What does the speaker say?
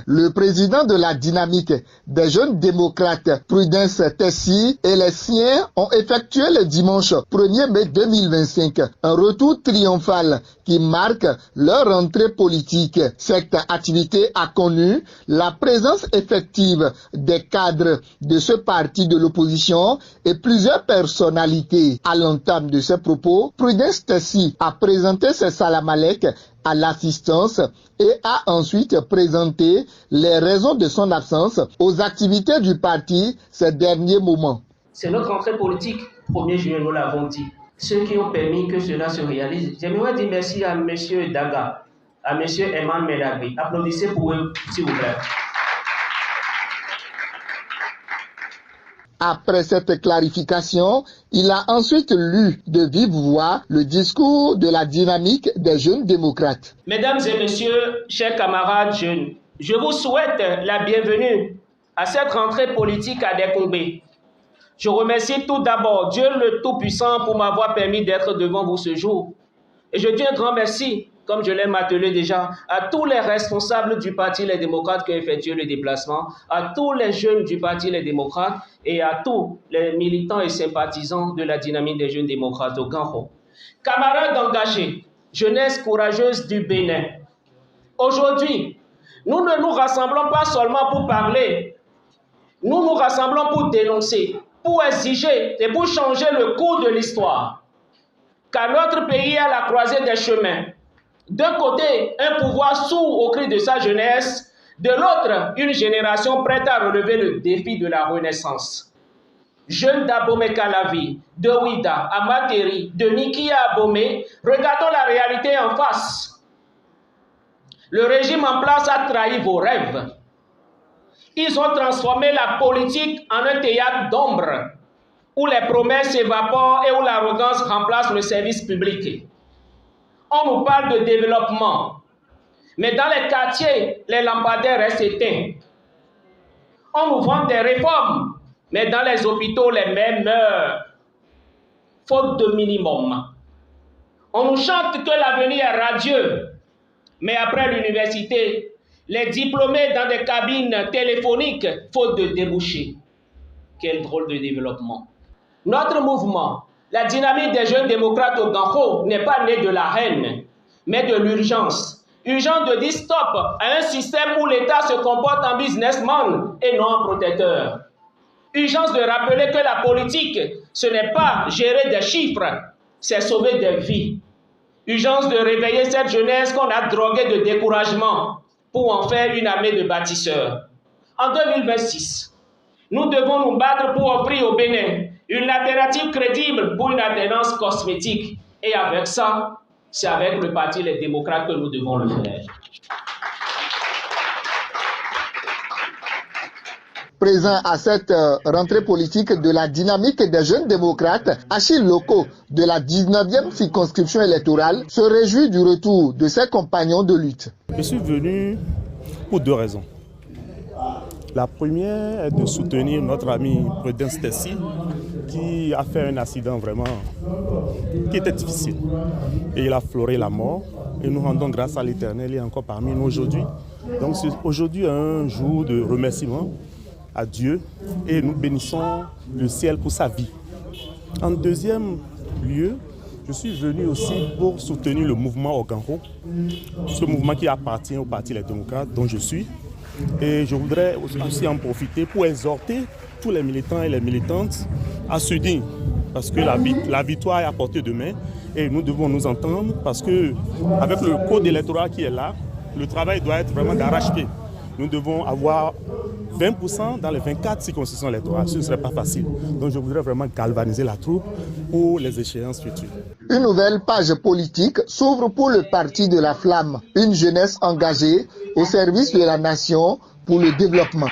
Le président de la dynamique des jeunes démocrates, Prudence Tessie, et les siens ont effectué le dimanche 1er mai 2025 un retour triomphal qui marque leur rentrée politique. Cette activité a connu la présence effective des cadres de ce parti de l'opposition et plusieurs personnalités. À l'entame de ses propos, Prudence Tessie a présenté ses salam-alek à l'assistance et a ensuite présenté les raisons de son absence aux activités du parti ces derniers moments. C'est notre rentrée politique, 1er juillet, nous l'avons dit. Ceux qui ont permis que cela se réalise. J'aimerais dire merci à M. Daga, à M. Eman Medagri. Applaudissez pour eux, s'il vous plaît. Après cette clarification, il a ensuite lu de vive voix le discours de la dynamique des jeunes démocrates. Mesdames et messieurs, chers camarades jeunes, je vous souhaite la bienvenue à cette rentrée politique à Décombé. Je remercie tout d'abord Dieu le Tout-Puissant pour m'avoir permis d'être devant vous ce jour. Et je dis un grand merci, comme je l'ai martelé déjà, à tous les responsables du Parti Les Démocrates qui ont effectué le déplacement, à tous les jeunes du Parti Les Démocrates et à tous les militants et sympathisants de la dynamique des jeunes démocrates au Ganro. Camarades engagés, jeunesse courageuse du Bénin, aujourd'hui, nous ne nous rassemblons pas seulement pour parler, nous nous rassemblons pour dénoncer, pour exiger et pour changer le cours de l'histoire. Car notre pays est à la croisée des chemins. D'un côté, un pouvoir sourd au cri de sa jeunesse, de l'autre, une génération prête à relever le défi de la renaissance. Jeunes d'Abomey Calavi, de Ouida, Amateri, de Nikia Abomey, regardons la réalité en face. Le régime en place a trahi vos rêves. Ils ont transformé la politique en un théâtre d'ombre, où les promesses s'évaporent et où l'arrogance remplace le service public. On nous parle de développement, mais dans les quartiers, les lampadaires restent éteints. On nous vend des réformes, mais dans les hôpitaux, les mères meurent, faute de minimum. On nous chante que l'avenir est radieux, mais après l'université, les diplômés dans des cabines téléphoniques, faute de débouchés. Quel drôle de développement. Notre mouvement, la dynamique des jeunes démocrates au Ganro, n'est pas né de la haine, mais de l'urgence. Urgence de dire stop à un système où l'État se comporte en businessman et non en protecteur. Urgence de rappeler que la politique, ce n'est pas gérer des chiffres, c'est sauver des vies. Urgence de réveiller cette jeunesse qu'on a droguée de découragement pour en faire une armée de bâtisseurs. En 2026, nous devons nous battre pour offrir au Bénin une alternative crédible pour une alternance cosmétique. Et avec ça, c'est avec le Parti Les Démocrates que nous devons le faire. Présent à cette rentrée politique de la dynamique des jeunes démocrates, Achille Loko de la 19e circonscription électorale se réjouit du retour de ses compagnons de lutte. Je suis venu pour deux raisons. La première est de soutenir notre ami Prudence Tessie qui a fait un accident vraiment qui était difficile. Et il a fleuré la mort et nous rendons grâce à l'Éternel, il est encore parmi nous aujourd'hui. Donc c'est aujourd'hui un jour de remerciement à Dieu et nous bénissons le ciel pour sa vie. En deuxième lieu, je suis venu aussi pour soutenir le mouvement Oganro, ce mouvement qui appartient au Parti Les Démocrates dont je suis. Et je voudrais aussi en profiter pour exhorter tous les militants et les militantes à s'unir parce que la victoire est à portée de main et nous devons nous entendre parce que avec le code électoral qui est là, le travail doit être vraiment d'arrache-pied. Nous devons avoir 20% dans les 24 circonscriptions électorales. Ce ne serait pas facile. Donc je voudrais vraiment galvaniser la troupe pour les échéances futures. Une nouvelle page politique s'ouvre pour le Parti de la Flamme, une jeunesse engagée au service de la nation pour le développement.